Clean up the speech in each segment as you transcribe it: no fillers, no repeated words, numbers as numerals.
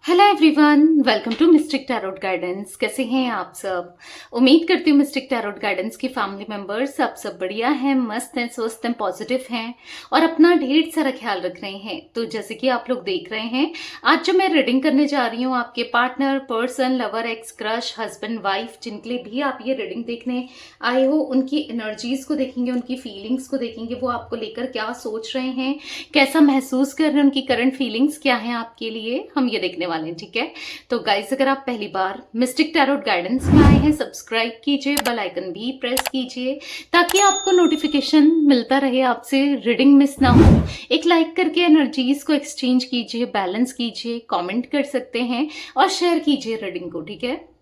Hello everyone, welcome to mystic tarot guidance. कैसे हैं आप सब? उम्मीद करती हूँ मिस्टिक टैरोट गाइडेंस की फैमिली मेंबर्स आप सब बढ़िया हैं, मस्त हैं, स्वस्थ हैं, पॉजिटिव हैं और अपना ढेर सारा ख्याल रख रहे हैं। तो जैसे कि आप लोग देख रहे हैं, आज जो मैं रीडिंग करने जा रही हूँ, आपके partner, person, lover, x, crush, husband, wife, जिनके लिए भी आप ये रीडिंग देखने आए हो, उनकी एनर्जीज को देखेंगे, उनकी फीलिंग्स को देखेंगे, वो आपको लेकर क्या सोच रहे हैं, कैसा महसूस कर रहे हैं, उनकी करंट फीलिंग्स क्या हैं आपके लिए, हम ये देखने वाले हैं। ठीक है, तो गाइस अगर आप पहली बार मिस्टिक टैरोट गाइडेंस में आए हैं, सब्सक्राइब कीजिए, बेल आइकन भी प्रेस कीजिए ताकि आपको नोटिफिकेशन मिलता रहे, आपसे रीडिंग मिस ना हो। एक लाइक करके एनर्जीज को एक्सचेंज कीजिए, बैलेंस कीजिए, कमेंट कर सकते हैं और शेयर कीजिए रीडिंग को। ठीक है,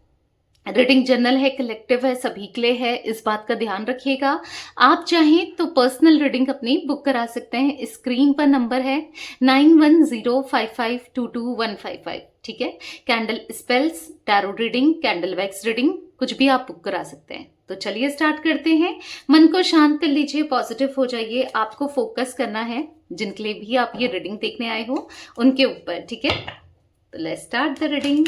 रीडिंग जनरल है, कलेक्टिव है, सभी के लिए है, इस बात का ध्यान रखिएगा। आप चाहें तो पर्सनल रीडिंग अपनी बुक करा सकते हैं। स्क्रीन पर नंबर है 9105522155। ठीक है, candle spells, tarot reading, candle wax reading, कुछ भी आप बुक करा सकते हैं। तो चलिए स्टार्ट करते हैं। मन को शांत कर लीजिए, पॉजिटिव हो जाइए। आपको फोकस करना है, जिनके लिए भी आप ये रीडिंग देखने आए हो उनके ऊपर। ठीक है, तो let's start the reading.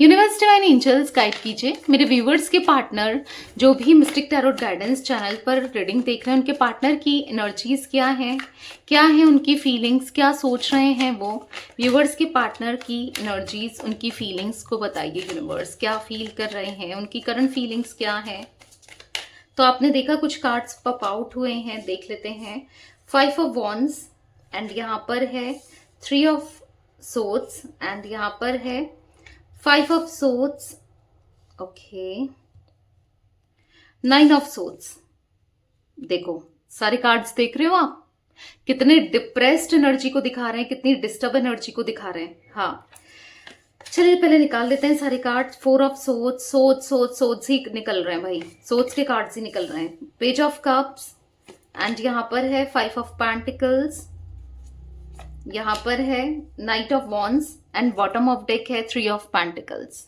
Universe divine angels guide कीजिए मेरे व्यूवर्स के पार्टनर, जो भी मिस्टिक टैरोट गाइडेंस चैनल पर रीडिंग देख रहे हैं, उनके पार्टनर की एनर्जीज क्या है उनकी फीलिंग्स, क्या सोच रहे हैं वो। व्यूवर्स के पार्टनर की एनर्जीज, उनकी फीलिंग्स को बताइए। यूनिवर्स क्या फील कर रहे हैं, उनकी करंट फीलिंग्स क्या है। तो आपने देखा कुछ कार्ड्स पॉप आउट हुए हैं, देख लेते हैं। 5 ऑफ वॉन्ड्स एंड यहाँ पर है 3 ऑफ सोर्ड्स एंड यहाँ पर है 5 of swords, okay, 9 of swords. देखो सारे कार्ड्स देख रहे हो आप, कितने डिप्रेस्ड एनर्जी को दिखा रहे हैं, कितनी डिस्टर्ब एनर्जी को दिखा रहे हैं। हाँ, चलिए पहले निकाल लेते हैं सारे कार्ड्स। 4 ऑफ सोर्ड्स, सोर्ड्स ही निकल रहे हैं भाई, सोर्ड्स के कार्ड्स ही निकल रहे हैं। पेज ऑफ कप्स एंड यहाँ पर है 5 ऑफ पेंटिकल्स, यहाँ पर है night of wands and bottom of deck है 3 ऑफ पेंटिकल्स।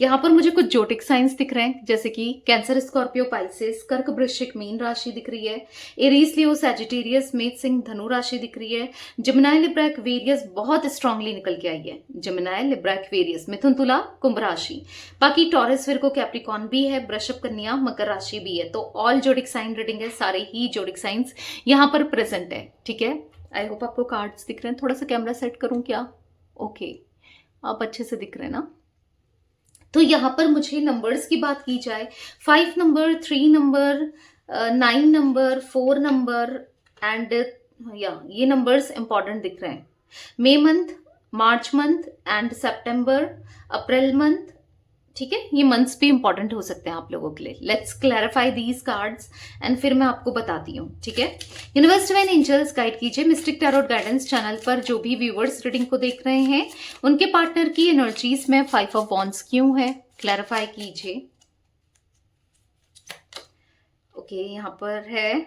यहाँ पर मुझे कुछ जोटिक साइंस दिख रहे हैं, जैसे कि कैंसर, स्कॉर्पियो, पाइसेस, कर्क, वृश्चिक, मीन राशि दिख रही है। एरीज, लियो, सैजिटेरियस, मेष, सिंह, धनु राशि दिख रही है। जिमिनाई, लिब्रा, एक्वेरियस बहुत स्ट्रांगली निकल के आई है। जिमिनाई, लिब्रा, एक्वेरियस, मिथुन, तुला, कुंभ राशि। बाकी टॉरस, विर्गो, कैप्रिकॉन भी है, वृषभ, कन्या, मकर राशि भी है। तो ऑल जोटिक साइन रीडिंग है, सारे ही जोटिक साइंस यहाँ पर प्रेजेंट है। ठीक है, आई होप आपको कार्ड्स दिख रहे हैं। थोड़ा सा कैमरा सेट करूं क्या? ओके, आप अच्छे से दिख रहे हैं ना? तो यहाँ पर मुझे नंबर्स की बात की जाए, 5 number, 3 number, 9 number, 4 number and ये नंबर्स इंपॉर्टेंट दिख रहे हैं। मई मंथ, मार्च मंथ एंड सितंबर, अप्रैल मंथ। ठीक है, ये मंथ्स भी इंपॉर्टेंट हो सकते हैं आप लोगों के लिए। Let's clarify these cards and फिर मैं आपको बताती हूँ। ठीक है, यूनिवर्स डिवाइन एंजल्स गाइड कीजिए मिस्टिक टैरोट गाइडेंस चैनल पर जो भी व्यूवर्स रीडिंग को देख रहे हैं, उनके पार्टनर की एनर्जीज में 5 ऑफ वॉन्ड्स क्यों है, क्लैरिफाई कीजिए। ओके, यहाँ पर है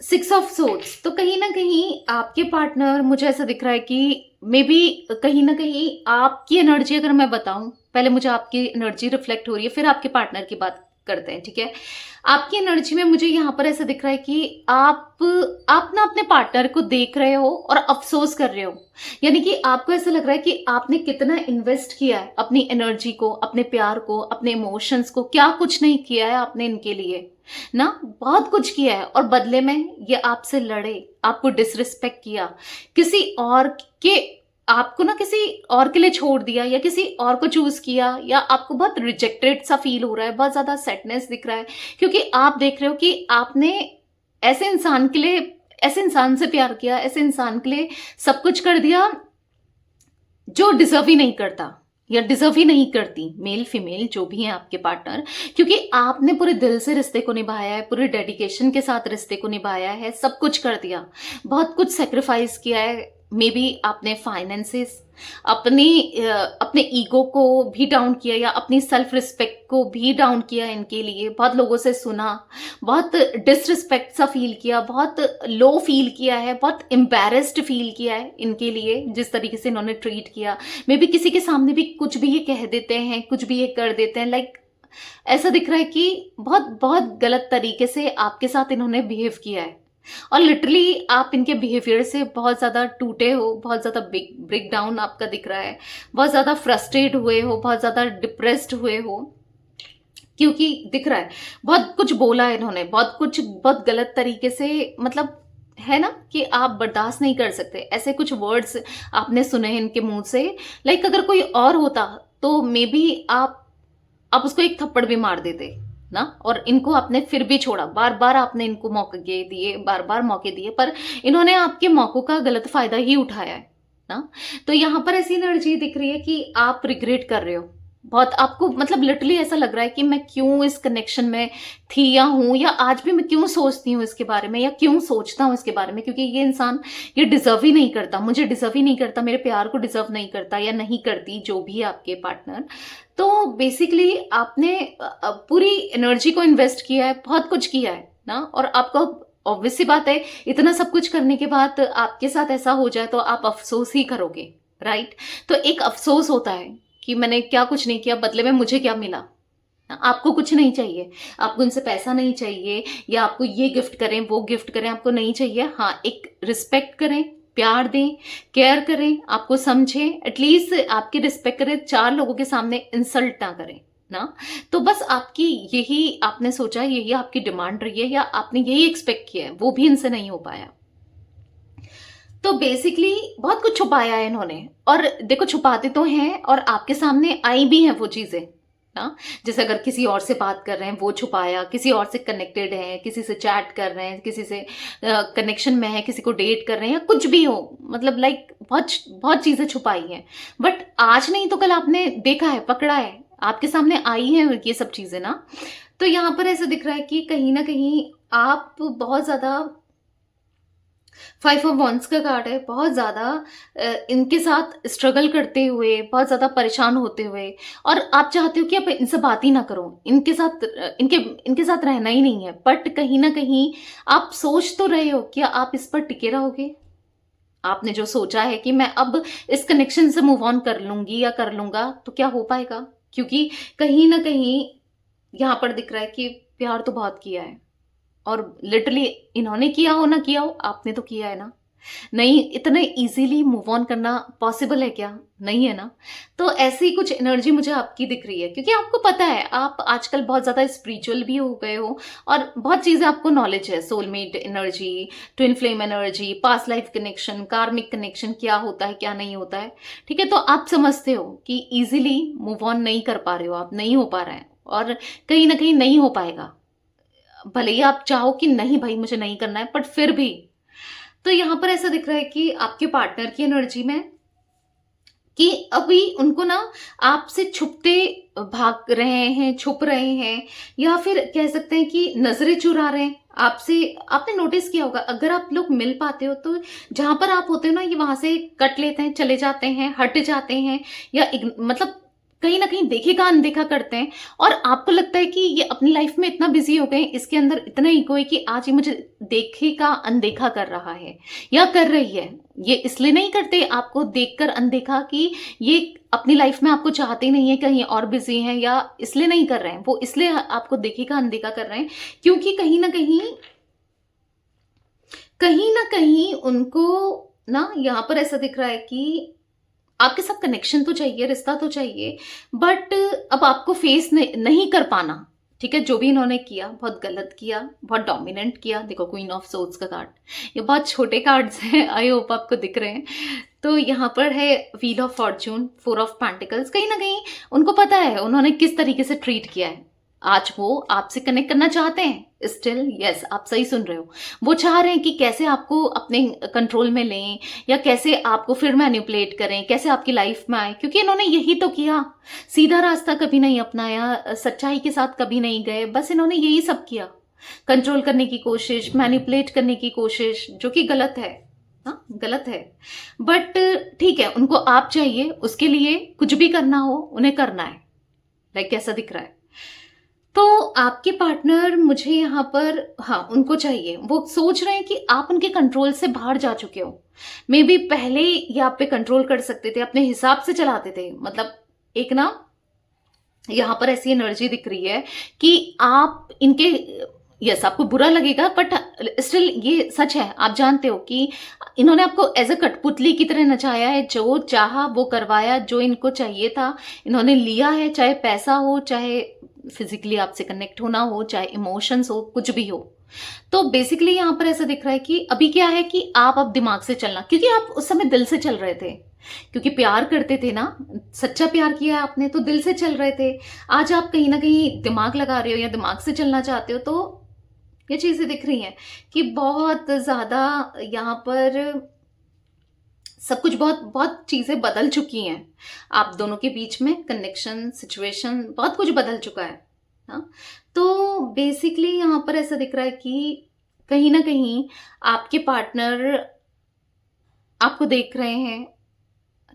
6 ऑफ सोर्ड्स। तो कहीं ना कहीं आपके पार्टनर, मुझे ऐसा दिख रहा है कि मे बी कहीं ना कहीं आपकी एनर्जी, अगर मैं बताऊं, पहले मुझे आपकी एनर्जी रिफ्लेक्ट हो रही है, फिर आपके पार्टनर की बात करते हैं। ठीक है, आपकी एनर्जी में मुझे यहाँ पर ऐसा दिख रहा है कि आप ना अपने पार्टनर को देख रहे हो और अफसोस कर रहे हो। यानी कि आपको ऐसा लग रहा है कि आपने कितना इन्वेस्ट किया है अपनी एनर्जी को, अपने प्यार को, अपने इमोशंस को, क्या कुछ नहीं किया है आपने इनके लिए ना, बहुत कुछ किया है। और बदले में ये आपसे लड़े, आपको डिसरिस्पेक्ट किया, किसी और के, आपको ना किसी और के लिए छोड़ दिया या किसी और को चूज किया, या आपको बहुत रिजेक्टेड सा फील हो रहा है, बहुत ज्यादा सैडनेस दिख रहा है, क्योंकि आप देख रहे हो कि आपने ऐसे इंसान के लिए, ऐसे इंसान से प्यार किया, ऐसे इंसान के लिए सब कुछ कर दिया जो डिजर्व ही नहीं करता या डिजर्व ही नहीं करती, मेल फीमेल जो भी है आपके पार्टनर, क्योंकि आपने पूरे दिल से रिश्ते को निभाया है, पूरे डेडिकेशन के साथ रिश्ते को निभाया है, सब कुछ कर दिया, बहुत कुछ सेक्रीफाइस किया है। मे बी आपने फाइनेंसेस, अपने ईगो को भी डाउन किया या अपनी सेल्फ रिस्पेक्ट को भी डाउन किया इनके लिए। बहुत लोगों से सुना, बहुत डिसरिस्पेक्ट सा फील किया, बहुत लो फील किया है, बहुत एम्बैरेस्ड फील किया है इनके लिए, जिस तरीके से इन्होंने ट्रीट किया। मे बी किसी के सामने भी कुछ भी ये कह देते हैं, कुछ भी ये कर देते हैं, लाइक ऐसा दिख रहा है कि बहुत बहुत गलत तरीके से आपके साथ इन्होंने बिहेव किया है। और लिटरली आप इनके बिहेवियर से बहुत ज़्यादा टूटे हो, बहुत ज़्यादा ब्रेक डाउन आपका दिख रहा है, बहुत ज़्यादा फ्रस्ट्रेट हुए हो, बहुत ज़्यादा डिप्रेस्ड हुए हो, क्योंकि दिख रहा है बहुत कुछ बोला है इन्होंने, बहुत कुछ बहुत गलत तरीके से, मतलब है ना कि आप बर्दाश्त नहीं कर सकते, ऐसे कुछ वर्ड्स आपने सुने हैं इनके मुंह से। लाइक अगर कोई और होता तो मे बी आप उसको एक थप्पड़ भी मार देते ना, और इनको आपने फिर भी छोड़ा, बार बार आपने इनको मौके दिए, बार बार मौके दिए, पर इन्होंने आपके मौकों का गलत फायदा ही उठाया है ना। तो यहाँ पर ऐसी एनर्जी दिख रही है कि आप रिग्रेट कर रहे हो बहुत, आपको मतलब लिटरली ऐसा लग रहा है कि मैं क्यों इस कनेक्शन में थी या हूं, या आज भी मैं क्यों सोचती हूँ इसके बारे में, या क्यों सोचता हूँ इसके बारे में, क्योंकि ये इंसान ये डिजर्व ही नहीं करता, मुझे डिजर्व ही नहीं करता, मेरे प्यार को डिजर्व नहीं करता या नहीं करती, जो भी है आपके पार्टनर। तो बेसिकली आपने पूरी एनर्जी को इन्वेस्ट किया है, बहुत कुछ किया है ना, और आपको ऑब्वियस सी बात है इतना सब कुछ करने के बाद आपके साथ ऐसा हो जाए तो आप अफसोस ही करोगे, राइट। तो एक अफसोस होता है कि मैंने क्या कुछ नहीं किया, बदले में मुझे क्या मिला। आपको कुछ नहीं चाहिए, आपको उनसे पैसा नहीं चाहिए, या आपको ये गिफ्ट करें वो गिफ्ट करें, आपको नहीं चाहिए। हाँ, एक रिस्पेक्ट करें, प्यार दें, केयर करें, आपको समझें, एटलीस्ट आपकी रिस्पेक्ट करें, 4 लोगों के सामने इंसल्ट ना करें ना। तो बस आपकी यही आपने सोचा, यही आपकी डिमांड रही है, या आपने यही एक्सपेक्ट किया है, वो भी इनसे नहीं हो पाया। तो बेसिकली बहुत कुछ छुपाया है इन्होंने, और देखो छुपाते तो हैं और आपके सामने आई भी हैं वो चीजें ना। जैसे अगर किसी और से बात कर रहे हैं वो छुपाया, किसी और से कनेक्टेड हैं, किसी से चैट कर रहे हैं, किसी से कनेक्शन में है, किसी को डेट कर रहे हैं, या कुछ भी हो, मतलब लाइक बहुत बहुत चीजें छुपाई हैं। बट आज नहीं तो कल आपने देखा है, पकड़ा है, आपके सामने आई हैं ये सब चीजें ना। तो यहाँ पर ऐसा दिख रहा है कि कहीं ना कहीं आप बहुत ज्यादा 5 ऑफ वॉन्ड्स का कार्ड है, बहुत ज़्यादा इनके साथ स्ट्रगल करते हुए, बहुत ज़्यादा परेशान होते हुए, और आप चाहते हो कि आप इनसे बात ही ना करो, इनके साथ इनके साथ रहना ही नहीं है, बट कहीं ना कहीं आप सोच तो रहे हो कि आप इस पर टिके रहोगे। आपने जो सोचा है कि मैं अब इस कनेक्शन से मूव ऑन कर लूंगी या कर लूंगा, तो क्या हो पाएगा? क्योंकि कहीं ना कहीं यहाँ पर दिख रहा है कि प्यार तो बहुत किया है, और लिटरली इन्होंने किया हो ना किया हो, आपने तो किया है ना। नहीं, इतने इजीली मूव ऑन करना पॉसिबल है क्या? नहीं है ना। तो ऐसी कुछ एनर्जी मुझे आपकी दिख रही है, क्योंकि आपको पता है आप आजकल बहुत ज्यादा स्पिरिचुअल भी हो गए हो, और बहुत चीजें आपको नॉलेज है, soulmate energy, twin flame energy, past life connection, karmic connection, क्या होता है क्या नहीं होता है, ठीक है। तो आप समझते हो कि इजीली मूव ऑन नहीं कर पा रहे हो, आप नहीं हो पा रहे हैं, और कहीं ना कहीं नहीं हो पाएगा, भले ही आप चाहो कि नहीं भाई मुझे नहीं करना है, बट फिर भी। तो यहां पर ऐसा दिख रहा है कि आपके पार्टनर की एनर्जी में कि अभी उनको ना आपसे छुपते भाग रहे हैं, छुप रहे हैं, या फिर कह सकते हैं कि नजरें चुरा रहे हैं आपसे। आपने नोटिस किया होगा अगर आप लोग मिल पाते हो तो जहां पर आप होते हो ना, ये वहां से कट लेते हैं, चले जाते हैं, हट जाते हैं, या मतलब कहीं ना कहीं देखेगा अनदेखा करते हैं। और आपको लगता है कि ये अपनी लाइफ में इतना बिजी हो गए, इसके अंदर इतना ईगो है कि आज ये मुझे देखेगा अनदेखा कर रहा है या कर रही है। ये इसलिए नहीं करते आपको देखकर अनदेखा कि ये अपनी लाइफ में आपको चाहते ही नहीं है, कहीं और बिजी हैं, या इसलिए नहीं कर रहे हैं, वो इसलिए आपको देखेगा अनदेखा कर रहे हैं क्योंकि कहीं ना कहीं उनको ना यहाँ पर ऐसा दिख रहा है कि आपके साथ कनेक्शन तो चाहिए, रिश्ता तो चाहिए, बट अब आपको फेस नहीं कर पाना, ठीक है। जो भी इन्होंने किया बहुत गलत किया, बहुत डोमिनेंट किया। देखो क्वीन ऑफ सोर्ड्स का कार्ड, ये बहुत छोटे कार्ड्स हैं, आई होप आपको दिख रहे हैं। तो यहाँ पर है wheel of Fortune, 4 of pentacles. कहीं ना कहीं उनको पता है उन्होंने किस तरीके से ट्रीट किया है, आज वो आपसे कनेक्ट करना चाहते हैं स्टिल। यस, आप सही सुन रहे हो, वो चाह रहे हैं कि कैसे आपको अपने कंट्रोल में लें, या कैसे आपको फिर मैनिपुलेट करें, कैसे आपकी लाइफ में आए, क्योंकि इन्होंने यही तो किया। सीधा रास्ता कभी नहीं अपनाया, सच्चाई के साथ कभी नहीं गए, बस इन्होंने यही सब किया, कंट्रोल करने की कोशिश, मैनिपुलेट करने की कोशिश, जो कि गलत है। हाँ, गलत है, बट ठीक है, उनको आप चाहिए, उसके लिए कुछ भी करना हो उन्हें करना है। लाइक कैसा दिख रहा है? तो आपके पार्टनर मुझे यहाँ पर, हाँ, उनको चाहिए, वो सोच रहे हैं कि आप उनके कंट्रोल से बाहर जा चुके हो। मे बी पहले ये आप पे कंट्रोल कर सकते थे, अपने हिसाब से चलाते थे, मतलब एक ना यहाँ पर ऐसी एनर्जी दिख रही है कि आप इनके यस, आपको बुरा लगेगा, बट स्टिल ये सच है। आप जानते हो कि इन्होंने आपको एज अ कठपुतली की तरह नचाया है, जो चाहा वो करवाया, जो इनको चाहिए था इन्होंने लिया है, चाहे पैसा हो, चाहे फिजिकली आपसे कनेक्ट होना हो, चाहे इमोशंस हो, कुछ भी हो। तो बेसिकली यहाँ पर ऐसा दिख रहा है कि अभी क्या है कि आप अब दिमाग से चलना, क्योंकि आप उस समय दिल से चल रहे थे, क्योंकि प्यार करते थे ना, सच्चा प्यार किया है आपने तो दिल से चल रहे थे। आज आप कहीं ना कहीं दिमाग लगा रहे हो या दिमाग से चलना चाहते हो, तो ये चीजें दिख रही हैं कि बहुत ज्यादा यहाँ पर सब कुछ, बहुत बहुत चीजें बदल चुकी हैं आप दोनों के बीच में, कनेक्शन, सिचुएशन, बहुत कुछ बदल चुका है। हाँ, तो बेसिकली यहाँ पर ऐसा दिख रहा है कि कहीं ना कहीं आपके पार्टनर आपको देख रहे हैं,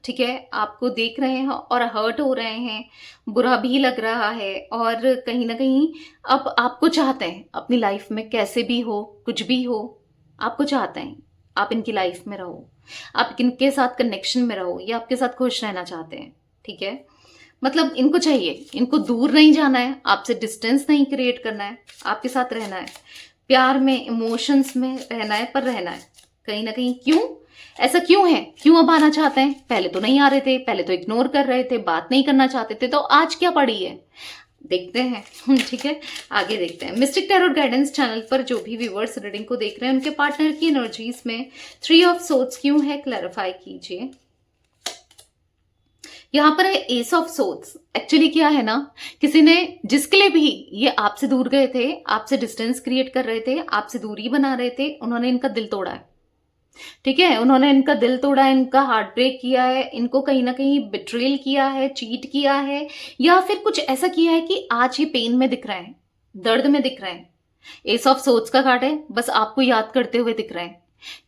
ठीक है, आपको देख रहे हैं और हर्ट हो रहे हैं, बुरा भी लग रहा है, और कहीं ना कहीं अब आपको चाहते हैं अपनी लाइफ में, कैसे भी हो, कुछ भी हो, आपको चाहते हैं आप इनकी लाइफ में रहो, आप इनके साथ कनेक्शन में रहो, या आपके साथ खुश रहना चाहते हैं, ठीक है। मतलब इनको चाहिए, इनको दूर नहीं जाना है, आपसे डिस्टेंस नहीं क्रिएट करना है, आपके साथ रहना है, प्यार में, इमोशंस में रहना है, पर रहना है कहीं ना कहीं। क्यों ऐसा क्यों है, क्यों अब आना चाहते हैं? पहले तो नहीं आ रहे थे, पहले तो इग्नोर कर रहे थे, बात नहीं करना चाहते थे, तो आज क्या पड़ी है देखते हैं। ठीक है, आगे देखते हैं। मिस्टिक टैरोट गाइडेंस चैनल पर जो भी व्यूअर्स रीडिंग को देख रहे हैं, उनके पार्टनर की एनर्जीज में 3 ऑफ सोर्ड्स क्यों है, क्लैरिफाई कीजिए। यहाँ पर है एस ऑफ सोर्ड्स। एक्चुअली क्या है ना, किसी ने, जिसके लिए भी ये आपसे दूर गए थे, आपसे डिस्टेंस क्रिएट कर रहे थे, आपसे दूरी बना रहे थे, उन्होंने इनका दिल तोड़ा है, ठीक है, उन्होंने इनका दिल तोड़ा, इनका हार्ट ब्रेक किया है, इनको कहीं ना कहीं बिट्रेल किया है, चीट किया है, या फिर कुछ ऐसा किया है कि आज ये पेन में दिख रहे हैं, दर्द में दिख रहे हैं। एस ऑफ सोर्ड्स का कार्ड है, बस आपको याद करते हुए दिख रहे हैं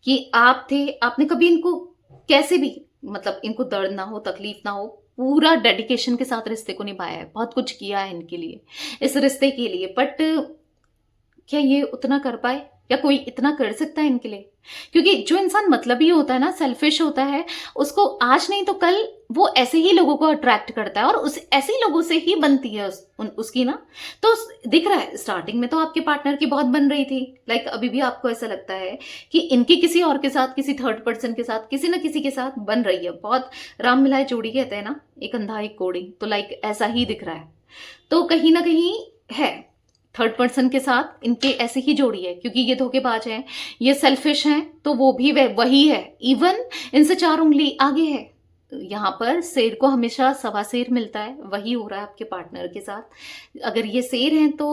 कि आप थे, आपने कभी इनको कैसे भी, मतलब इनको दर्द ना हो, तकलीफ ना हो, पूरा डेडिकेशन के साथ रिश्ते को निभाया है, बहुत कुछ किया है इनके लिए, इस रिश्ते के लिए, बट क्या ये उतना कर पाए, या कोई इतना कर सकता है इनके लिए? क्योंकि जो इंसान मतलबी होता है ना, सेल्फिश होता है, उसको आज नहीं तो कल वो ऐसे ही लोगों को अट्रैक्ट करता है, और उस ऐसे ही लोगों से ही बनती है उसकी ना। तो दिख रहा है स्टार्टिंग में तो आपके पार्टनर की बहुत बन रही थी, लाइक अभी भी आपको ऐसा लगता है कि इनकी किसी और के साथ, किसी थर्ड पर्सन के साथ, किसी ना किसी के साथ बन रही है, बहुत राम मिलाए जोड़ी कहते हैं ना, एक अंधा एक कोड़ी, तो लाइक ऐसा ही दिख रहा है। तो कहीं ना कहीं है थर्ड पर्सन के साथ इनके ऐसे ही जोड़ी है, क्योंकि ये धोखेबाज हैं, ये सेल्फिश हैं, तो वो भी वही है, इवन इनसे 4 उंगली आगे है। यहाँ पर शेर को हमेशा सवा शेर मिलता है, वही हो रहा है आपके पार्टनर के साथ। अगर ये शेर हैं तो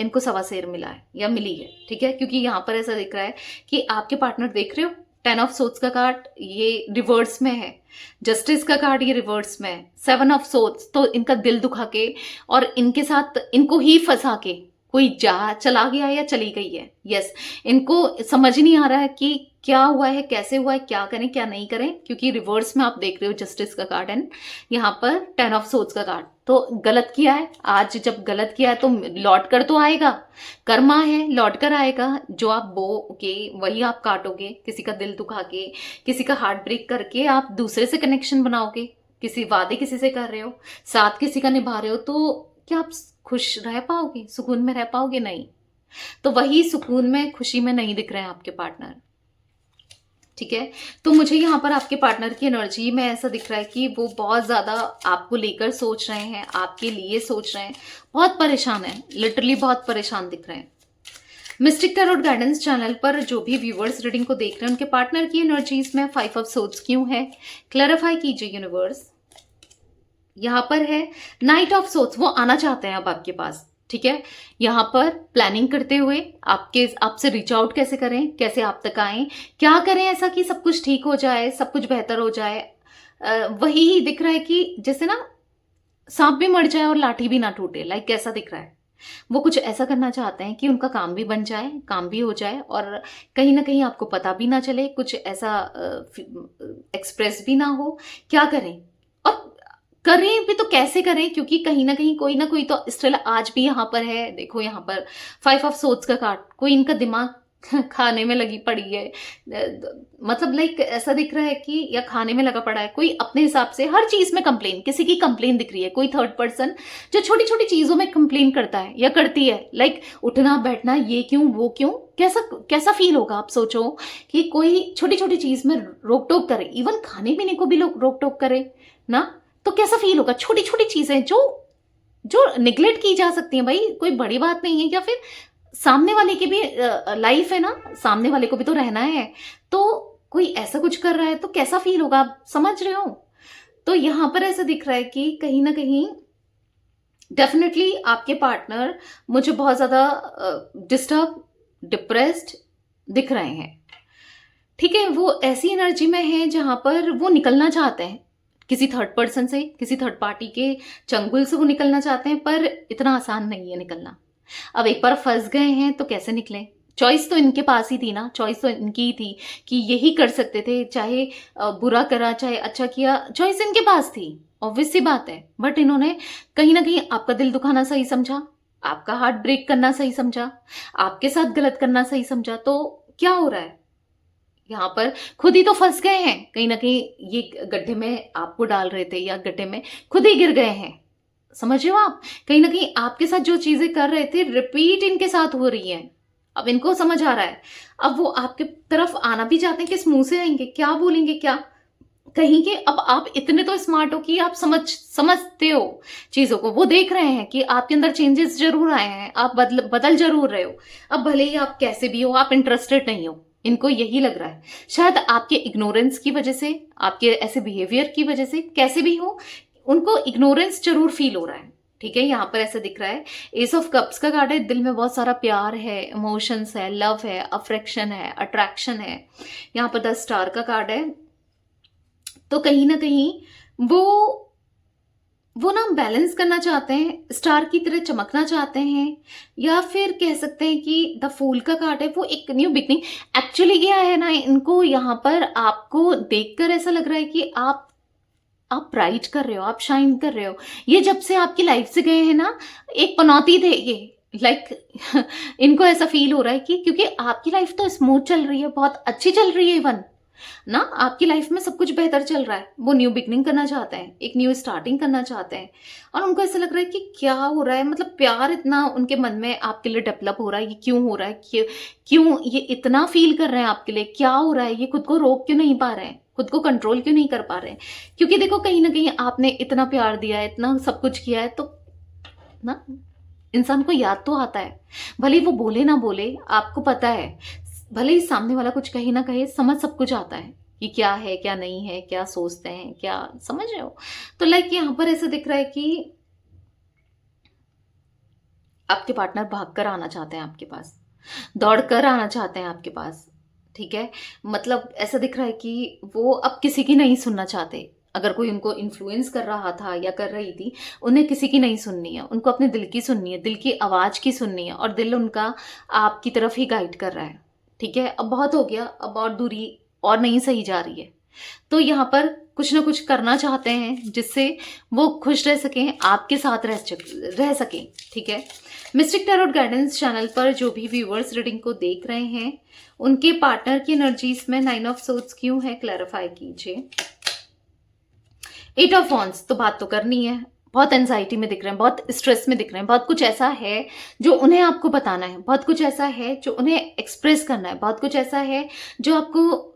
इनको सवा शेर मिला है या मिली है, ठीक है, क्योंकि यहाँ पर ऐसा दिख रहा है कि आपके पार्टनर, देख रहे हो 10 ऑफ सोर्ड्स का कार्ड ये रिवर्स में है, जस्टिस का कार्ड ये रिवर्स में है, 7 ऑफ सोर्ड्स, तो इनका दिल दुखा के और इनके साथ इनको ही फंसा के कोई चला गया या चली गई है। यस, इनको समझ नहीं आ रहा है कि क्या हुआ है, कैसे हुआ है, क्या करें क्या नहीं करें, क्योंकि रिवर्स में आप देख रहे हो जस्टिस का कार्ड एंड यहाँ पर 10 ऑफ सोर्ड्स का कार्ड। तो गलत किया है, आज जब गलत किया है तो लौट कर तो आएगा, कर्मा है, लौट कर आएगा, जो आप बोगे वही आप काटोगे, किसी का दिल दुखा के, किसी का हार्ट ब्रेक करके आप दूसरे से कनेक्शन बनाओगे, किसी वादे किसी से कर रहे हो, साथ किसी का निभा रहे हो, तो क्या आप खुश रह पाओगे, सुकून में रह पाओगे? नहीं। तो वही सुकून में, खुशी में नहीं दिख रहे हैं आपके पार्टनर, ठीक है। तो मुझे यहाँ पर आपके पार्टनर की एनर्जी में ऐसा दिख रहा है कि वो बहुत ज्यादा आपको लेकर सोच रहे हैं, आपके लिए सोच रहे हैं, बहुत परेशान है, लिटरली बहुत परेशान दिख रहे हैं। मिस्टिक टैरोट गाइडेंस चैनल पर जो भी व्यूवर्स रीडिंग को देख रहे हैं, उनके पार्टनर की एनर्जीज में 5 ऑफ सोर्ड्स क्यों है, क्लैरिफाई कीजिए यूनिवर्स। यहाँ पर है नाइट ऑफ सोर्ड्स, वो आना चाहते हैं अब आपके पास, ठीक है। यहाँ पर प्लानिंग करते हुए आपसे रीच आउट कैसे करें, कैसे आप तक आएं, क्या करें ऐसा कि सब कुछ ठीक हो जाए, सब कुछ बेहतर हो जाए। वही दिख रहा है कि जैसे ना सांप भी मर जाए और लाठी भी ना टूटे, लाइक कैसा दिख रहा है। वो कुछ ऐसा करना चाहते हैं कि उनका काम भी बन जाए, काम भी हो जाए, और कहीं ना कहीं आपको पता भी ना चले, कुछ ऐसा एक्सप्रेस भी ना हो। क्या करें और करें भी तो कैसे करें, क्योंकि कहीं ना कोई तो स्टिल आज भी यहाँ पर है। देखो यहाँ पर 5 ऑफ सोर्ड्स का कार्ड, कोई इनका दिमाग खाने में लगी पड़ी है, मतलब लाइक ऐसा दिख रहा है कि या खाने में लगा पड़ा है, कोई अपने हिसाब से हर चीज में कंप्लेन, किसी की कंप्लेन दिख रही है, कोई थर्ड पर्सन जो छोटी छोटी चीजों में कंप्लेन करता है या करती है, लाइक उठना बैठना, ये क्यों वो क्यों, कैसा कैसा फील होगा। आप सोचो कि कोई छोटी छोटी चीज में रोक टोक करे, इवन खाने पीने को भी लोग रोक टोक करे ना, तो कैसा फील होगा। छोटी छोटी चीजें जो जो निगलेक्ट की जा सकती हैं, भाई कोई बड़ी बात नहीं है। या फिर सामने वाले की भी लाइफ है ना, सामने वाले को भी तो रहना है, तो कोई ऐसा कुछ कर रहा है तो कैसा फील होगा, आप समझ रहे हो। तो यहां पर ऐसा दिख रहा है कि कहीं ना कहीं डेफिनेटली आपके पार्टनर मुझे बहुत ज्यादा डिस्टर्ब, डिप्रेस्ड दिख रहे हैं। ठीक है, वो ऐसी एनर्जी में है जहां पर वो निकलना चाहते हैं किसी थर्ड पर्सन से, किसी थर्ड पार्टी के चंगुल से वो निकलना चाहते हैं, पर इतना आसान नहीं है निकलना। अब एक बार फंस गए हैं तो कैसे निकले। चॉइस तो इनके पास ही थी ना, चॉइस तो इनकी ही थी कि यही कर सकते थे, चाहे बुरा करा चाहे अच्छा किया, चॉइस इनके पास थी, ऑब्वियस सी बात है। बट इन्होंने कहीं ना कहीं आपका दिल दुखाना सही समझा, आपका हार्ट ब्रेक करना सही समझा, आपके साथ गलत करना सही समझा। तो क्या हो रहा है यहाँ पर, खुद ही तो फंस गए हैं कहीं ना कहीं, ये गड्ढे में आपको डाल रहे थे या गड्ढे में खुद ही गिर गए हैं। समझ रहे हो आप, कहीं ना कहीं आपके साथ जो चीजें कर रहे थे रिपीट इनके साथ हो रही हैं। अब इनको समझ आ रहा है, अब वो आपके तरफ आना भी चाहते हैं, किस मुंह से आएंगे, क्या बोलेंगे, क्या कहेंगे। अब आप इतने तो स्मार्ट हो कि आप समझते हो चीजों को, वो देख रहे हैं कि आपके अंदर चेंजेस जरूर आए हैं, आप बदल जरूर रहे हो। अब भले ही आप कैसे भी हो, आप इंटरेस्टेड नहीं हो, इनको यही लग रहा है। शायद आपके इग्नोरेंस की वजह से, आपके ऐसे बिहेवियर की वजह से, कैसे भी हो, उनको इग्नोरेंस जरूर फील हो रहा है। ठीक है, यहाँ पर ऐसा दिख रहा है, एस ऑफ कप्स का कार्ड है, दिल में बहुत सारा प्यार है, इमोशंस है, लव है, अफेक्शन है, अट्रैक्शन है। यहाँ पर 10 स्टार का कार्ड है। तो कहीं ना कहीं वो ना बैलेंस करना चाहते हैं, स्टार की तरह चमकना चाहते हैं, या फिर कह सकते हैं कि द फूल का कार्ड है, वो एक न्यू बिगनिंग। एक्चुअली क्या है ना, इनको यहाँ पर आपको देखकर ऐसा लग रहा है कि आप ब्राइट कर रहे हो, आप शाइन कर रहे हो। ये जब से आपकी लाइफ से गए हैं ना, एक पनौती थे ये, लाइक इनको ऐसा फील हो रहा है कि क्योंकि आपकी लाइफ तो स्मूथ चल रही है, बहुत अच्छी चल रही है, इवन ना आपकी लाइफ में सब कुछ बेहतर चल रहा है। वो न्यू बिगनिंग करना चाहते हैं, एक न्यू स्टार्टिंग करना चाहते हैं, और उनको ऐसा लग रहा है कि क्या हो रहा है, मतलब प्यार इतना उनके मन में आपके लिए डेवलप हो रहा है, ये क्यों हो रहा है, क्यों ये इतना फील कर रहे हैं आपके लिए, क्या हो रहा है, ये खुद को रोक क्यों नहीं पा रहे हैं, खुद को कंट्रोल क्यों नहीं कर पा रहे हैं। क्योंकि देखो कहीं ना कहीं आपने इतना प्यार दिया है, इतना सब कुछ किया है, तो ना इंसान को याद तो आता है, भले वो बोले ना बोले, आपको पता है, भले ही सामने वाला कुछ कहे ना कहे, समझ सब कुछ आता है कि क्या है क्या नहीं है, क्या सोचते हैं, क्या, समझ रहे हो। तो लाइक यहाँ पर ऐसा दिख रहा है कि आपके पार्टनर भागकर आना चाहते हैं आपके पास, दौड़कर आना चाहते हैं आपके पास। ठीक है, मतलब ऐसा दिख रहा है कि वो अब किसी की नहीं सुनना चाहते। अगर कोई उनको इन्फ्लुएंस कर रहा था या कर रही थी, उन्हें किसी की नहीं सुननी है, उनको अपने दिल की सुननी है, दिल की आवाज की सुननी है, और दिल उनका आपकी तरफ ही गाइड कर रहा है। ठीक है, अब बहुत हो गया, अब और दूरी और नहीं सही जा रही है। तो यहाँ पर कुछ ना कुछ करना चाहते हैं जिससे वो खुश रह सकें, आपके साथ रह सकें। ठीक है, मिस्टिक टैरोट गाइडेंस चैनल पर जो भी व्यूअर्स रीडिंग को देख रहे हैं, उनके पार्टनर की एनर्जीज में 9 ऑफ सोर्ड्स क्यों है, क्लैरिफाई कीजिए। 8 ऑफ वॉन्ड्स, तो बात तो करनी है, बहुत एंजाइटी में दिख रहे हैं, बहुत स्ट्रेस में दिख रहे हैं, बहुत कुछ ऐसा है जो उन्हें आपको बताना है, बहुत कुछ ऐसा है जो उन्हें एक्सप्रेस करना है, बहुत कुछ ऐसा है जो आपको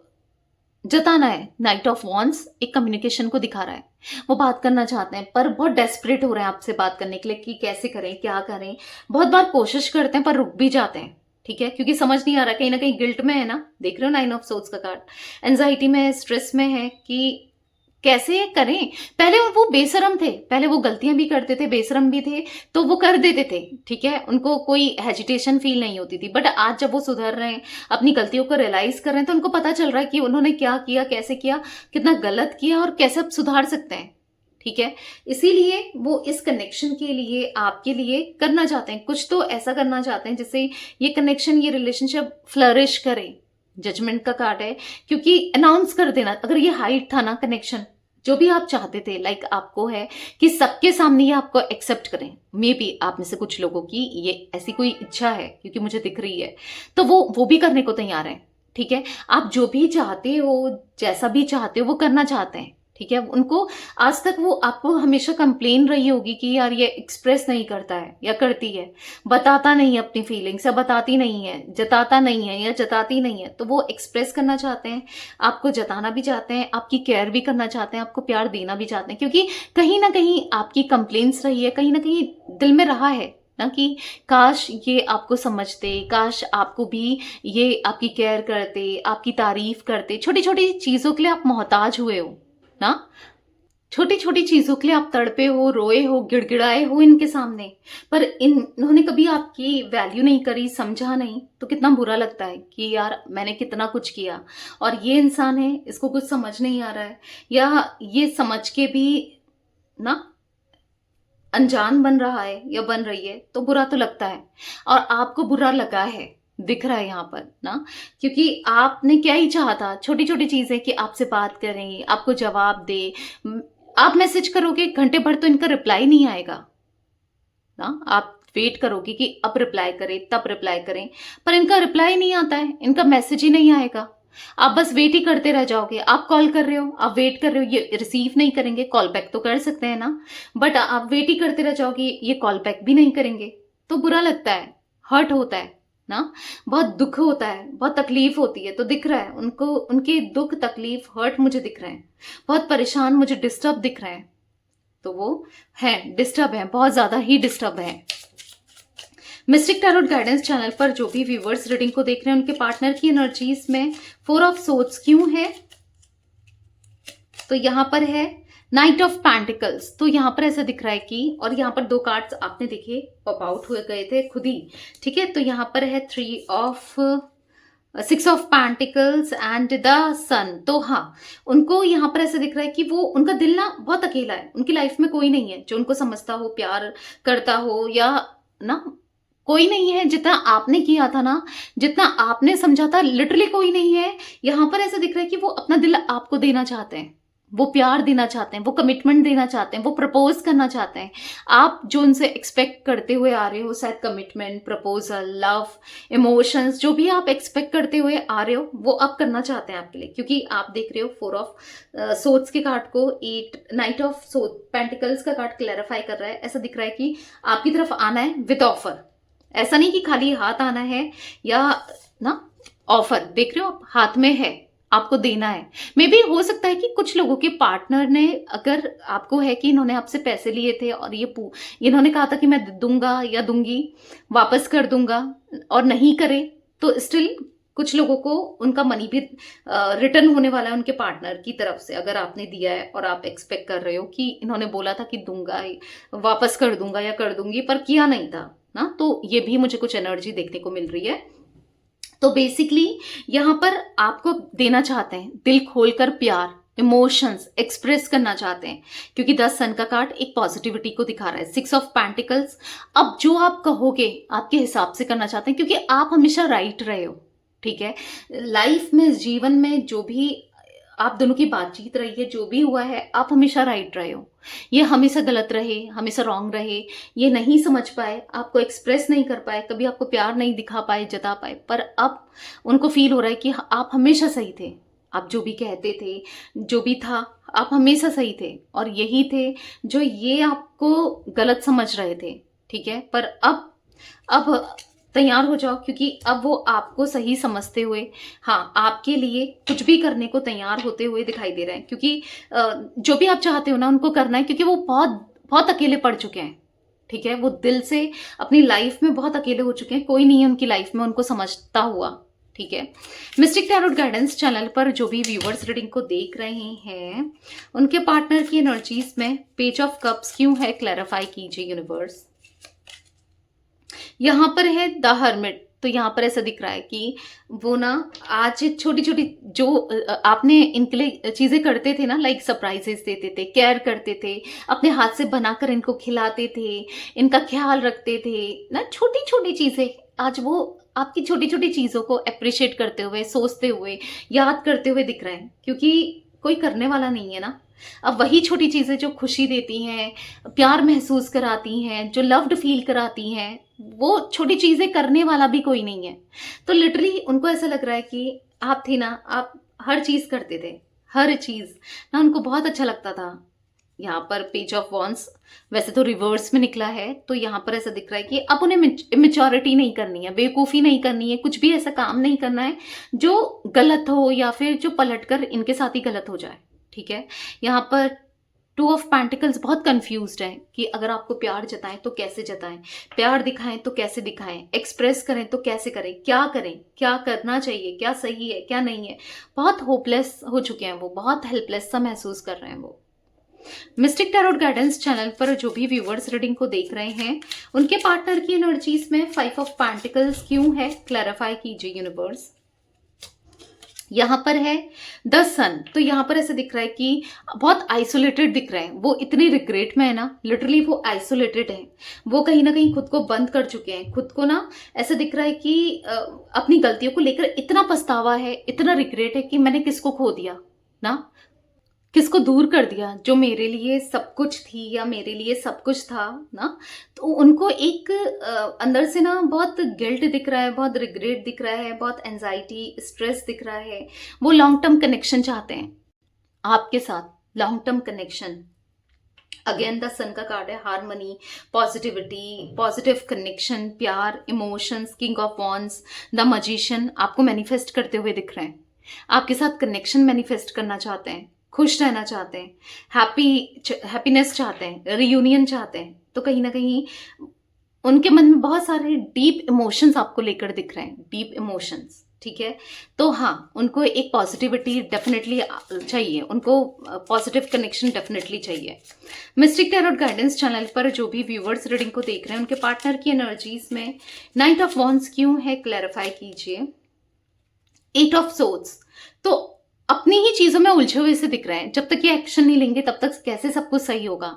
जताना है। नाइट ऑफ वॉन्ड्स एक कम्युनिकेशन को दिखा रहा है, वो बात करना चाहते हैं पर बहुत डेस्परेट हो रहे हैं आपसे बात करने के लिए कि कैसे करें, क्या करें। बहुत बार कोशिश करते हैं पर रुक भी जाते हैं। ठीक है, क्योंकि समझ नहीं आ रहा, कहीं ना कहीं गिल्ट में है ना, देख रहे हो 9 ऑफ सोर्ड्स का कार्ड, एंजाइटी में है, स्ट्रेस में है कि कैसे करें। पहले वो बेशरम थे, पहले वो गलतियां भी करते थे, बेशरम भी थे, तो वो कर देते थे। ठीक है, उनको कोई हेजिटेशन फील नहीं होती थी। बट आज जब वो सुधर रहे हैं, अपनी गलतियों को रियलाइज कर रहे हैं, तो उनको पता चल रहा है कि उन्होंने क्या किया, कैसे किया, कितना गलत किया और कैसे अब सुधार सकते हैं। ठीक है, इसीलिए वो इस कनेक्शन के लिए, आपके लिए करना चाहते हैं, कुछ तो ऐसा करना चाहते हैं जिससे ये कनेक्शन, ये रिलेशनशिप फ्लरिश करे। जजमेंट का कार्ड है, क्योंकि अनाउंस कर देना, अगर ये हाइट था ना कनेक्शन, जो भी आप चाहते थे, लाइक आपको है कि सबके सामने ये आपको एक्सेप्ट करें। मे बी आप में से कुछ लोगों की ये ऐसी कोई इच्छा है, क्योंकि मुझे दिख रही है, तो वो भी करने को तैयार है। ठीक है, आप जो भी चाहते हो, जैसा भी चाहते हो, वो करना चाहते हैं। ठीक है, उनको आज तक वो आपको हमेशा कंप्लेन रही होगी कि यार ये एक्सप्रेस नहीं करता है या करती है, बताता नहीं है अपनी फीलिंग्स, या बताती नहीं है, जताता नहीं है या जताती नहीं है। तो वो एक्सप्रेस करना चाहते हैं, आपको जताना भी चाहते हैं, आपकी केयर भी करना चाहते हैं, आपको प्यार देना भी चाहते हैं, क्योंकि कहीं ना कहीं आपकी कंप्लेंट्स रही है, कहीं ना कहीं दिल में रहा है ना कि काश ये आपको समझते, काश आपको भी ये आपकी केयर करते, आपकी तारीफ करते। छोटी छोटी चीजों के लिए आप मोहताज हुए हो ना, छोटी छोटी चीजों के लिए आप तड़पे हो, रोए हो, गिड़गिड़ाए हो इनके सामने, पर इन्होंने कभी आपकी वैल्यू नहीं करी, समझा नहीं। तो कितना बुरा लगता है कि यार मैंने कितना कुछ किया और ये इंसान है, इसको कुछ समझ नहीं आ रहा है, या ये समझ के भी ना अनजान बन रहा है या बन रही है। तो बुरा तो लगता है, और आपको बुरा लगा है, दिख रहा है यहाँ पर ना, क्योंकि आपने क्या ही चाहा था, छोटी छोटी चीजें कि आपसे बात करें, आपको जवाब दे। आप मैसेज करोगे घंटे भर तो इनका रिप्लाई नहीं आएगा ना, आप वेट करोगे कि अब रिप्लाई करें, तब रिप्लाई करें, पर इनका रिप्लाई नहीं आता है, इनका मैसेज ही नहीं आएगा। आप बस वेट ही करते रह जाओगे। आप कॉल कर रहे हो, आप वेट कर रहे हो, ये रिसीव नहीं करेंगे, कॉल बैक तो कर सकते हैं ना, बट आप वेट ही करते रह जाओगे, ये कॉल बैक भी नहीं करेंगे। तो बुरा लगता है, हर्ट होता है ना, बहुत दुख होता है, बहुत तकलीफ होती है। तो दिख रहा है उनको, उनके दुख, तकलीफ, हर्ट मुझे दिख रहे हैं, बहुत परेशान, मुझे डिस्टर्ब दिख रहे हैं। तो वो है, डिस्टर्ब है, बहुत ज्यादा ही डिस्टर्ब है। मिस्टिक टैरोट गाइडेंस चैनल पर जो भी व्यूवर्स रीडिंग को देख रहे हैं, उनके पार्टनर की एनर्जीज में 4 ऑफ सोर्ड्स क्यों है? तो यहां पर है नाइट ऑफ पेंटिकल्स। तो यहां पर ऐसा दिख रहा है कि, और यहां पर 2 कार्ड्स आपने देखे पॉप आउट हुए गए थे खुद ही। ठीक है, तो यहां पर है 6 ऑफ पेंटिकल्स एंड द सन। तो हाँ, उनको यहाँ पर ऐसा दिख रहा है कि वो, उनका दिल ना बहुत अकेला है, उनकी लाइफ में कोई नहीं है जो उनको समझता हो, प्यार करता हो, या ना कोई नहीं है जितना आपने किया था ना, जितना आपने समझा था, लिटरली कोई नहीं है। यहाँ पर ऐसा दिख रहा है कि वो अपना दिल आपको देना चाहते हैं, वो प्यार देना चाहते हैं, वो कमिटमेंट देना चाहते हैं, वो प्रपोज करना चाहते हैं। आप जो उनसे एक्सपेक्ट करते हुए आ रहे हो, शायद कमिटमेंट, प्रपोजल, लव, इमोशंस, जो भी आप एक्सपेक्ट करते हुए आ रहे हो, वो आप करना चाहते हैं आपके लिए। क्योंकि आप देख रहे हो 4 ऑफ सोर्ड्स के कार्ड को 8 नाइट ऑफ पेंटिकल्स का कार्ड क्लैरिफाई कर रहा है। ऐसा दिख रहा है कि आपकी तरफ आना है विद ऑफर। ऐसा नहीं कि खाली हाथ आना है या ना, ऑफर देख रहे हो आप, हाथ में है, आपको देना है। मे बी हो सकता है कि कुछ लोगों के पार्टनर ने, अगर आपको है कि इन्होंने आपसे पैसे लिए थे और इन्होंने कहा था कि मैं दूंगा या दूंगी, वापस कर दूंगा, और नहीं करे, तो स्टिल कुछ लोगों को उनका मनी भी रिटर्न होने वाला है उनके पार्टनर की तरफ से। अगर आपने दिया है और आप एक्सपेक्ट कर रहे हो कि इन्होंने बोला था कि दूंगा, वापस कर दूंगा या कर दूंगी, पर किया नहीं था ना, तो ये भी मुझे कुछ एनर्जी देखने को मिल रही है। तो बेसिकली यहां पर आपको देना चाहते हैं, दिल खोलकर प्यार, इमोशंस एक्सप्रेस करना चाहते हैं, क्योंकि 10 सन का कार्ड एक पॉजिटिविटी को दिखा रहा है। 6 ऑफ पेंटिकल्स, अब जो आप कहोगे आपके हिसाब से करना चाहते हैं, क्योंकि आप हमेशा राइट रहे हो। ठीक है, लाइफ में, जीवन में जो भी आप दोनों की बातचीत रही है, जो भी हुआ है, आप हमेशा राइट रहे हो, ये हमेशा गलत रहे, हमेशा रॉन्ग रहे, ये नहीं समझ पाए, आपको एक्सप्रेस नहीं कर पाए, कभी आपको प्यार नहीं दिखा पाए, जता पाए, पर अब उनको फील हो रहा है कि आप हमेशा सही थे। आप जो भी कहते थे, जो भी था, आप हमेशा सही थे, और यही थे जो ये आपको गलत समझ रहे थे। ठीक है, पर अब तैयार हो जाओ, क्योंकि अब वो आपको सही समझते हुए, हाँ, आपके लिए कुछ भी करने को तैयार होते हुए दिखाई दे रहे हैं। क्योंकि जो भी आप चाहते हो ना, उनको करना है, क्योंकि वो बहुत बहुत अकेले पड़ चुके हैं। ठीक है, वो दिल से अपनी लाइफ में बहुत अकेले हो चुके हैं, कोई नहीं है उनकी लाइफ में उनको समझता हुआ। ठीक है, मिस्टिक टैरोट गाइडेंस चैनल पर जो भी व्यूवर्स रीडिंग को देख रहे हैं, उनके पार्टनर की एनर्जीज में पेज ऑफ कप्स क्यों है? क्लैरिफाई कीजिए यूनिवर्स। यहाँ पर है द हर्मिट। तो यहाँ पर ऐसा दिख रहा है कि वो ना आज छोटी छोटी जो आपने इनके लिए चीजें करते थे ना, लाइक सरप्राइजेस देते थे, केयर करते थे, अपने हाथ से बनाकर इनको खिलाते थे, इनका ख्याल रखते थे ना, छोटी छोटी चीजें, आज वो आपकी छोटी छोटी चीजों को अप्रिशिएट करते हुए, सोचते हुए, याद करते हुए दिख रहे हैं। क्योंकि कोई करने वाला नहीं है ना। अब वही छोटी चीज़ें जो खुशी देती हैं, प्यार महसूस कराती हैं, जो लव्ड फील कराती हैं, वो छोटी चीज़ें करने वाला भी कोई नहीं है। तो लिटरली उनको ऐसा लग रहा है कि आप थी ना, आप हर चीज़ करते थे, हर चीज़ ना, उनको बहुत अच्छा लगता था। यहाँ पर पेज ऑफ वॉन्ड्स वैसे तो रिवर्स में निकला है, तो यहाँ पर ऐसा दिख रहा है कि अब उन्हें इमेच्योरिटी नहीं करनी है, बेवकूफ़ी नहीं करनी है, कुछ भी ऐसा काम नहीं करना है जो गलत हो या फिर जो पलटकर इनके साथ ही गलत हो जाए। ठीक है, यहाँ पर टू ऑफ पेंटिकल्स बहुत कंफ्यूज्ड है कि अगर आपको प्यार जताएं तो कैसे जताएं, प्यार दिखाएं तो कैसे दिखाएं, एक्सप्रेस करें तो कैसे करें, क्या करना चाहिए, क्या सही है क्या नहीं है। बहुत होपलेस हो चुके हैं वो, बहुत हेल्पलेस सा महसूस कर रहे हैं वो। मिस्टिक टैरोट गाइडेंस चैनल पर जो भी व्यूवर्स रीडिंग को देख रहे हैं, उनके पार्टनर की एनर्जीज में 5 ऑफ पेंटिकल्स क्यों है, क्लैरिफाई कीजिए यूनिवर्स। यहाँ पर है द सन, तो यहाँ पर ऐसे दिख रहा है कि बहुत आइसोलेटेड दिख रहे हैं वो, इतने रिग्रेट में है ना, लिटरली वो आइसोलेटेड है, वो कहीं ना कहीं खुद को बंद कर चुके हैं, खुद को ना ऐसे दिख रहा है कि अपनी गलतियों को लेकर इतना पछतावा है, इतना रिग्रेट है कि मैंने किसको खो दिया ना, किसको दूर कर दिया जो मेरे लिए सब कुछ थी या मेरे लिए सब कुछ था ना। तो उनको एक अंदर से ना बहुत गिल्ट दिख रहा है, बहुत रिग्रेट दिख रहा है, बहुत एंजाइटी स्ट्रेस दिख रहा है। वो लॉन्ग टर्म कनेक्शन चाहते हैं आपके साथ, long term connection. Again the sun का कार्ड है, हार्मनी, पॉजिटिविटी, पॉजिटिव कनेक्शन, प्यार, emotions, king of wands, the magician आपको मैनिफेस्ट करते हुए दिख रहे हैं, आपके साथ कनेक्शन मैनिफेस्ट करना चाहते हैं, खुश रहना चाहते हैं, हैप्पीनेस चाहते हैं, रियूनियन चाहते हैं। तो कहीं ना कहीं उनके मन में बहुत सारे डीप इमोशंस आपको लेकर दिख रहे हैं, डीप इमोशंस। ठीक है, तो हाँ, उनको एक पॉजिटिविटी डेफिनेटली चाहिए, उनको पॉजिटिव कनेक्शन डेफिनेटली चाहिए। मिस्टिक टैरोट गाइडेंस चैनल पर जो भी व्यूवर्स रीडिंग को देख रहे हैं, उनके पार्टनर की एनर्जीज में 9 ऑफ वॉन्ड्स क्यों है, क्लैरिफाई कीजिए। 8 ऑफ सोर्ड्स, तो अपनी ही चीजों में उलझे हुए से दिख रहे हैं, जब तक ये एक्शन नहीं लेंगे तब तक कैसे सब कुछ सही होगा।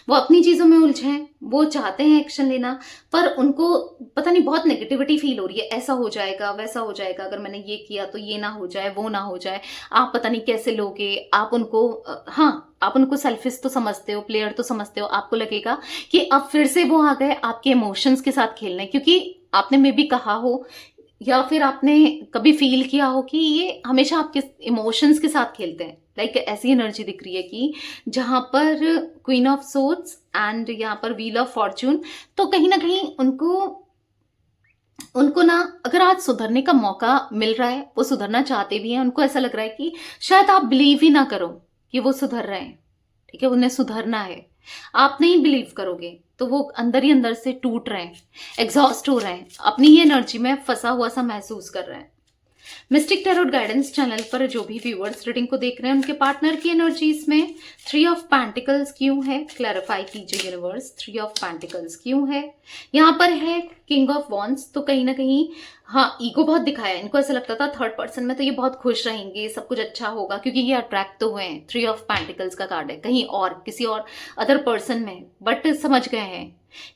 वो अपनी चीजों में उलझे हैं, वो चाहते हैं एक्शन लेना, पर उनको पता नहीं बहुत नेगेटिविटी फील हो रही है, ऐसा हो जाएगा वैसा हो जाएगा, अगर मैंने ये किया तो ये ना हो जाए वो ना हो जाए, आप पता नहीं कैसे लोगे। आप उनको आप उनको सेल्फिश तो समझते हो, प्लेयर तो समझते हो, आपको लगेगा कि अब फिर से वो आ गए आपके इमोशंस के साथ खेलने, क्योंकि आपने मे भी कहा हो या फिर आपने कभी फील किया हो कि ये हमेशा आपके इमोशंस के साथ खेलते हैं। लाइक ऐसी एनर्जी दिख रही है कि जहां पर क्वीन ऑफ सोर्ड्स एंड यहाँ पर व्हील ऑफ फॉर्च्यून, तो कहीं ना कहीं उनको ना अगर आज सुधरने का मौका मिल रहा है, वो सुधरना चाहते भी हैं, उनको ऐसा लग रहा है कि शायद आप बिलीव ही ना करो कि वो सुधर रहे हैं। ठीक है, उन्हें सुधरना है, आप नहीं बिलीव करोगे तो वो अंदर ही अंदर से टूट रहे हैं, एग्जॉस्ट हो रहे हैं, अपनी ही एनर्जी में फंसा हुआ सा महसूस कर रहे हैं। मिस्टिक टैरोट गाइडेंस चैनल पर जो भी व्यूअर्स रीडिंग को देख रहे हैं, उनके पार्टनर की एनर्जीज में 3 ऑफ पेंटिकल्स क्यों है, क्लैरिफाई कीजिए यूनिवर्स। 3 ऑफ पेंटिकल्स क्यों है, यहाँ पर है किंग ऑफ वॉन्ड्स, तो कहीं ना कहीं हाँ, ईगो बहुत दिखाया है, इनको ऐसा लगता था थर्ड पर्सन में तो ये बहुत खुश रहेंगे, सब कुछ अच्छा होगा, क्योंकि ये अट्रैक्ट तो हुए हैं। 3 ऑफ पेंटिकल्स का कार्ड है, कहीं और किसी और अदर पर्सन में, बट समझ गए हैं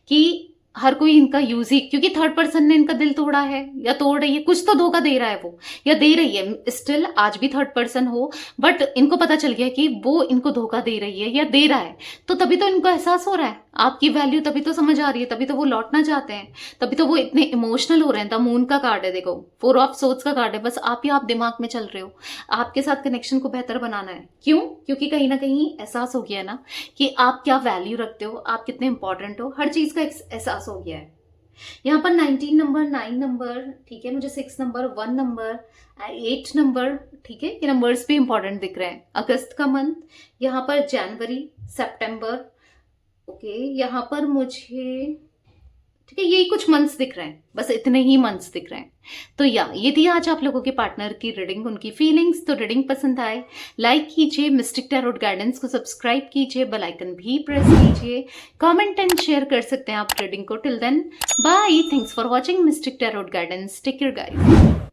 कि हर कोई इनका यूज ही, क्योंकि थर्ड पर्सन ने इनका दिल तोड़ा है या तोड़ रही है, कुछ तो धोखा दे रहा है वो या दे रही है, स्टिल आज भी थर्ड पर्सन हो, बट इनको पता चल गया कि वो इनको धोखा दे रही है या दे रहा है, तो तभी तो इनको एहसास हो रहा है आपकी वैल्यू, तभी तो समझ आ रही है, तभी तो वो लौटना चाहते हैं, तभी तो वो इतने इमोशनल हो रहे हैं। द मून का कार्ड है, देखो 4 ऑफ सोर्ड्स का कार्ड है, बस आप ही आप दिमाग में चल रहे हो, आपके साथ कनेक्शन को बेहतर बनाना है। क्यों? क्योंकि कहीं ना कहीं एहसास हो गया है ना कि आप क्या वैल्यू रखते हो, आप कितने इंपॉर्टेंट हो, हर चीज का एहसास हो गया है। यहाँ पर 19 नंबर, 9 नंबर, ठीक है, मुझे 6 नंबर, 1 नंबर, 8 नंबर, ठीक है, ये नंबर्स भी इंपॉर्टेंट दिख रहे हैं। अगस्त का मंथ, यहाँ पर जनवरी, सितंबर, ओके, यहाँ पर मुझे, ठीक है, यही कुछ मंथ्स दिख रहे हैं, बस इतने ही मंथ्स दिख रहे हैं। तो ये थी आज आप लोगों के पार्टनर की रीडिंग, उनकी फीलिंग्स। तो रीडिंग पसंद आए लाइक कीजिए, मिस्टिक टैरोट गाइडेंस को सब्सक्राइब कीजिए, बेल आइकन भी प्रेस कीजिए, कमेंट एंड शेयर कर सकते हैं आप रीडिंग को। Till then bye, thanks for watching mystic tarot guidance, take care guys.